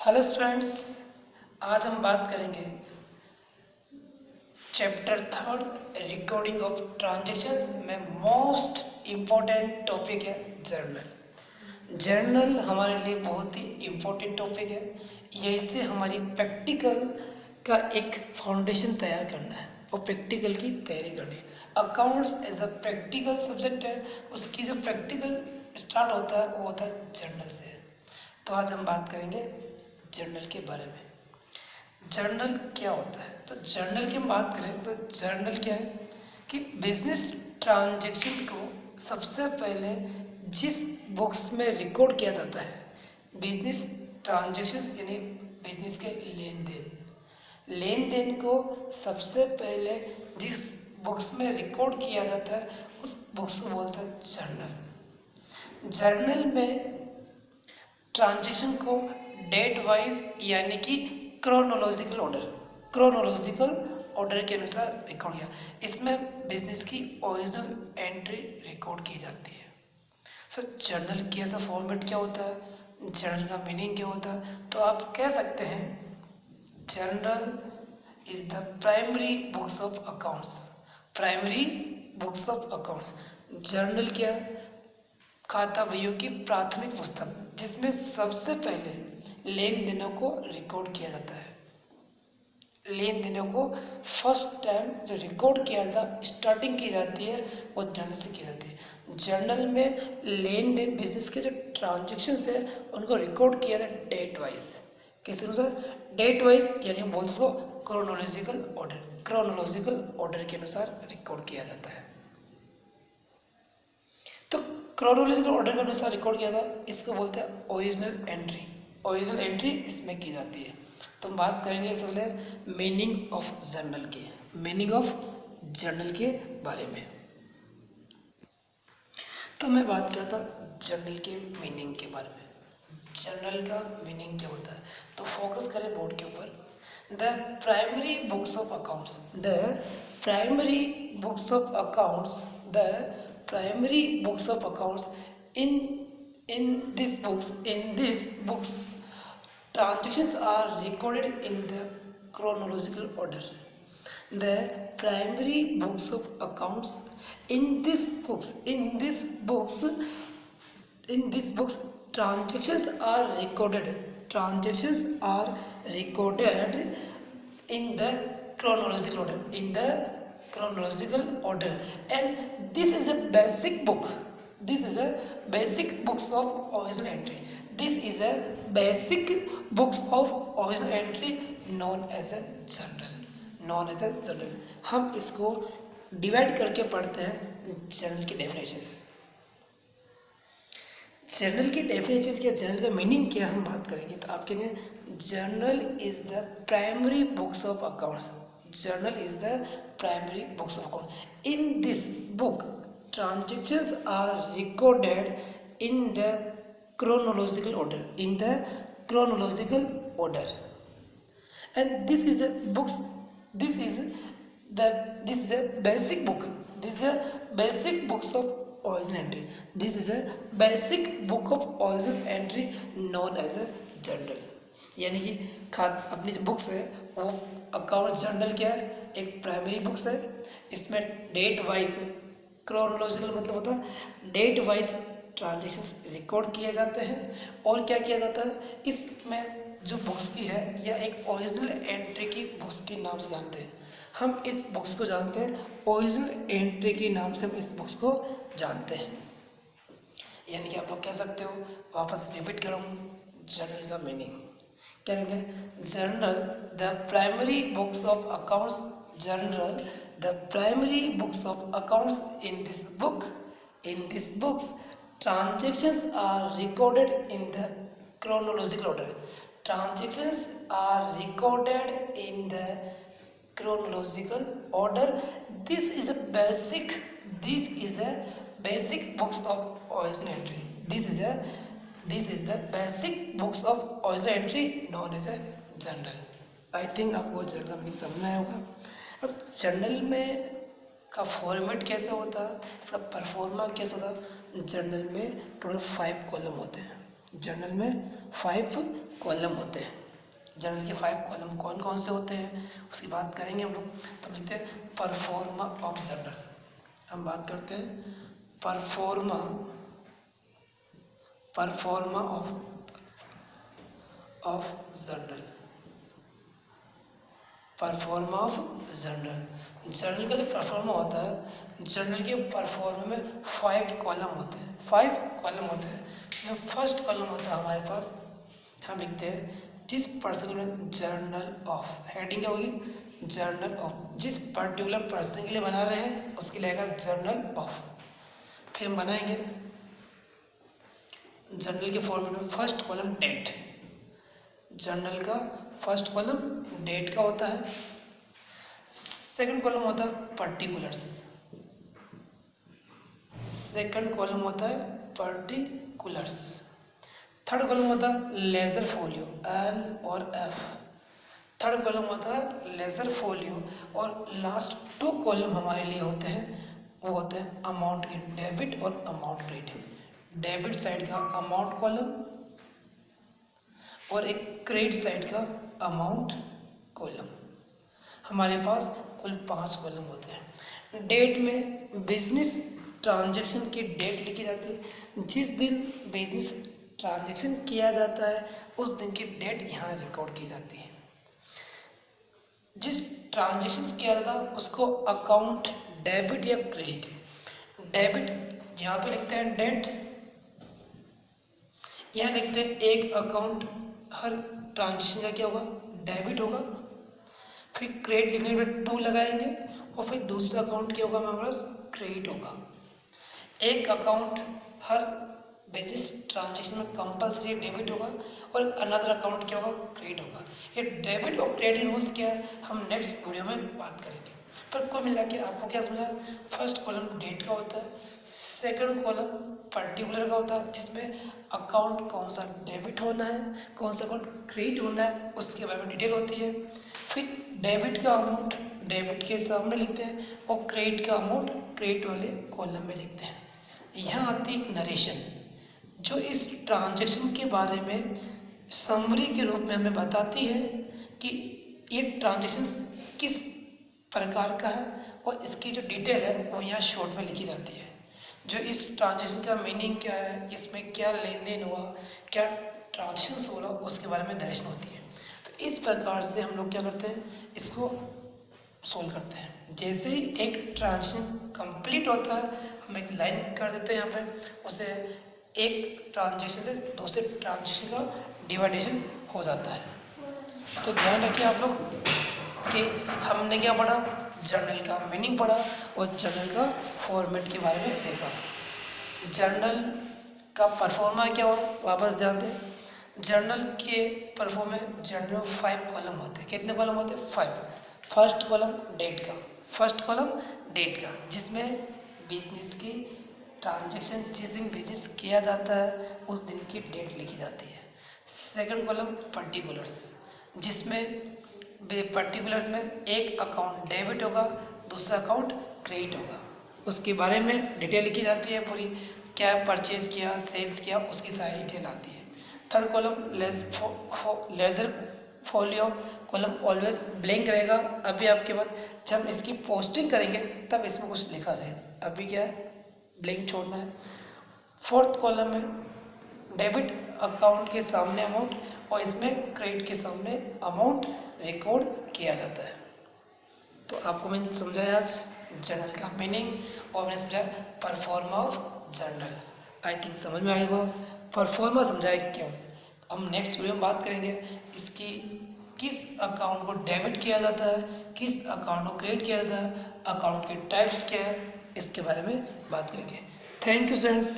Hello students, आज हम बात करेंगे chapter third recording of transactions में मोस्ट इम्पोर्टेंट टॉपिक है जर्नल। जर्नल हमारे लिए बहुत ही इम्पोर्टेंट टॉपिक है। यही से हमारी प्रैक्टिकल का एक फाउंडेशन तैयार करना है और प्रैक्टिकल की तैयारी करनी है। Accounts as a practical subject है, उसकी जो प्रैक्टिकल स्टार्ट होता है वो होता है जर्नल से। तो आज हम बात करेंगे जर्नल के बारे में। जर्नल क्या होता है? तो जर्नल की हम बात करें तो जर्नल क्या है कि बिजनेस ट्रांजैक्शन को सबसे पहले जिस बुक्स में रिकॉर्ड किया जाता है, बिजनेस ट्रांजैक्शंस यानी बिजनेस के लेन देन को सबसे पहले जिस बुक्स में रिकॉर्ड किया जाता है उस बुक्स को बोलते हैं जर्नल। जर्नल में ट्रांजैक्शन को डेट वाइज यानी कि क्रोनोलॉजिकल ऑर्डर के अनुसार रिकॉर्ड किया। इसमें बिजनेस की ओरिजिनल एंट्री रिकॉर्ड की जाती है। जर्नल की ऐसा फॉर्मेट क्या होता है, जर्नल का मीनिंग क्या होता है? तो आप कह सकते हैं journal is the primary books of accounts. Primary books of accounts, journal क्या है? खाता बहियों की प्राथमिक पुस्तक जिसमें सबसे पहले लेन देनों को रिकॉर्ड किया जाता है। लेन देनों को फर्स्ट टाइम जो रिकॉर्ड किया जाता, स्टार्टिंग की जाती है वो जर्नल से की जाती है। जर्नल में लेन देन बिजनेस के जो ट्रांजेक्शन्स है उनको रिकॉर्ड किया जाता है डेट वाइज। कैसे अनुसार? डेट वाइज यानी हम बोलते उसको क्रोनोलॉजिकल ऑर्डर के अनुसार रिकॉर्ड किया जाता है। तो क्रोनोलॉजिकल ऑर्डर के अनुसार रिकॉर्ड किया था, इसको बोलते हैं ओरिजिनल एंट्री। ओरिजिनल एंट्री इसमें की जाती है। तो हम बात करेंगे इसलिए मीनिंग ऑफ जर्नल के, मीनिंग ऑफ जर्नल के बारे में। तो मैं बात करता जर्नल के मीनिंग के बारे में। जर्नल का मीनिंग क्या होता है? तो फोकस करें बोर्ड के ऊपर। The primary books of accounts, the primary books of accounts, the primary books of accounts. In this books transactions are recorded in the chronological order. The primary books of accounts, in this books transactions are recorded in the chronological order, and this is a basic book. This is a basic books of original entry. This is a basic books of original entry known as a journal. हम इसको divide करके पढ़ते हैं journal की definitions. Journal की definitions क्या, journal का meaning क्या हम बात करेंगे। तो आप कहेंगे journal is the primary books of accounts. Journal is the primary books of account. In this book, transactions are recorded in the chronological order. And this is a books. This is a basic book. This is a basic books of original entry. This is a basic book of original entry known as a journal. यानी कि अपनी जो books है वो account journal क्या है? एक primary books है। इसमें डेट वाइज, क्रोनोलॉजिकल मतलब होता है डेट वाइज ट्रांजेक्शन्स रिकॉर्ड किए जाते हैं। और क्या किया जाता है इसमें जो बुक्स की है या एक ओरिजिनल एंट्री की बुक्स के नाम से जानते हैं। हम इस बुक्स को जानते हैं ओरिजिनल एंट्री के नाम से, हम इस बुक्स को जानते हैं। यानी कि आप लोग कह सकते हो, वापस रिपीट करूँ जर्नल का मीनिंग क्या कहेंगे? Journal the primary books of accounts. Journal the primary books of accounts. In this books transactions are recorded in the chronological order. Transactions are recorded in the chronological order. This is a basic books of original entry. This is the basic books of original entry known as a journal. I think आपको journal का meaning समझ में आया होगा। अब journal में का format कैसे होता है, इसका परफॉर्मा कैसे होता है? जर्नल में टोटल 5 कॉलम होते हैं। जर्नल में 5 कॉलम होते हैं। जर्नल के 5 कॉलम कौन कौन से होते हैं उसकी बात करेंगे हम लोग। तब लिखते हैं परफॉर्मा ऑफ जर्नल। हम बात करते हैं pro forma of journal. Pro forma of journal. Journal का जो परफॉर्मा होता है, जर्नल के परफॉर्मा में 5 कॉलम होते हैं। 5 कॉलम होते हैं जिसमें फर्स्ट कॉलम होता है हमारे पास, हम लिखते हैं जिस पर्सन में जर्नल ऑफ, हेडिंग क्या होगी जर्नल ऑफ, जिस पर्टिकुलर पर्सन के लिए बना रहे हैं उसके लिए आएगा जर्नल ऑफ। फिर हम बनाएंगे जर्नल के फॉर्मेट में फर्स्ट कॉलम डेट। जर्नल का फर्स्ट कॉलम डेट का होता है। सेकंड कॉलम होता है पर्टिकुलर्स। सेकंड कॉलम होता है पर्टिकुलर्स। थर्ड कॉलम होता है लेजर फोलियो, एल और एफ। थर्ड कॉलम होता है लेजर फोलियो। और लास्ट 2 कॉलम हमारे लिए होते हैं, वो होते हैं अमाउंट के, डेबिट और अमाउंट क्रेडिट। डेबिट साइड का अमाउंट कॉलम और एक क्रेडिट साइड का अमाउंट कॉलम। हमारे पास कुल 5 कॉलम होते हैं। डेट में बिजनेस ट्रांजैक्शन की डेट लिखी जाती है। जिस दिन बिजनेस ट्रांजैक्शन किया जाता है उस दिन की डेट यहाँ रिकॉर्ड की जाती है। जिस ट्रांजैक्शन किया जाता है उसको अकाउंट डेबिट या क्रेडिट। डेबिट यहाँ तो लिखते हैं डेट, यहाँ लिखते हैं एक अकाउंट, हर ट्रांजैक्शन का क्या होगा डेबिट होगा। फिर क्रेडिट लिखने में 2 लगाएंगे और फिर दूसरा अकाउंट क्या होगा हमारे पास क्रेडिट होगा। एक अकाउंट हर बिजनेस ट्रांजैक्शन में कंपल्सरी डेबिट होगा और अनदर अकाउंट क्या होगा क्रेडिट होगा। ये डेबिट और क्रेडिट रूल्स क्या है हम नेक्स्ट वीडियो में बात करेंगे। पर कुल मिला के आपको क्या समझा, फर्स्ट कॉलम डेट का होता है, सेकंड कॉलम पर्टिकुलर का होता है जिसमें अकाउंट कौन सा डेबिट होना है कौन सा अकाउंट क्रेडिट होना है उसके बारे में डिटेल होती है। फिर डेबिट का अमाउंट डेबिट के सामने लिखते हैं और क्रेडिट का अमाउंट क्रेडिट वाले कॉलम में लिखते हैं। यहाँ आती है एक नरेशन जो इस ट्रांजैक्शन के बारे में समरी के रूप में हमें बताती है कि ये ट्रांजैक्शन किस प्रकार का है और इसकी जो डिटेल है वो यहाँ शॉर्ट में लिखी जाती है। जो इस ट्रांजैक्शन का मीनिंग क्या है, इसमें क्या लेन देन हुआ, क्या ट्रांजैक्शन हो रहा उसके बारे में नरेशन होती है। तो इस प्रकार से हम लोग क्या करते हैं इसको सोल्व करते हैं। जैसे ही एक ट्रांजैक्शन कंप्लीट होता है हम एक लाइन कर देते हैं यहाँ पे, उसे एक ट्रांजैक्शन से दूसरे ट्रांजैक्शन का डिवाइडेशन हो जाता है। तो ध्यान रखिए आप लोग कि हमने क्या पढ़ा, जर्नल का मीनिंग पढ़ा और जर्नल का फॉर्मेट के बारे में देखा। जर्नल का परफॉर्मा क्या हो, वापस ध्यान दें। जर्नल के परफॉर्म में जर्नल में 5 कॉलम होते हैं। कितने कॉलम होते हैं 5। फर्स्ट कॉलम डेट का, फर्स्ट कॉलम डेट का जिसमें बिजनेस की ट्रांजैक्शन जिस दिन बिजनेस किया जाता है उस दिन की डेट लिखी जाती है। सेकंड कॉलम पर्टिकुलर्स जिसमें पर्टिकुलर्स में एक अकाउंट डेबिट होगा दूसरा अकाउंट क्रेडिट होगा, उसके बारे में डिटेल लिखी जाती है पूरी, क्या परचेज किया सेल्स किया उसकी सारी डिटेल आती है। Third column ledger folio column always blank रहेगा। अभी आपके बाद जब इसकी पोस्टिंग करेंगे तब इसमें कुछ लिखा जाए, अभी क्या है ब्लैंक छोड़ना है। फोर्थ कॉलम में डेबिट अकाउंट के सामने अमाउंट और इसमें क्रेडिट के सामने अमाउंट रिकॉर्ड किया जाता है। तो आपको मैंने समझाया आज जर्नल का मीनिंग और मैंने समझाया pro forma of journal. I think समझ में आएगा। परफॉर्मा समझाया क्यों, हम नेक्स्ट वीडियो में बात करेंगे इसकी किस अकाउंट को डेबिट किया जाता है किस अकाउंट को क्रेडिट किया जाता है, अकाउंट के टाइप्स क्या है इसके बारे में बात करेंगे। Thank you friends.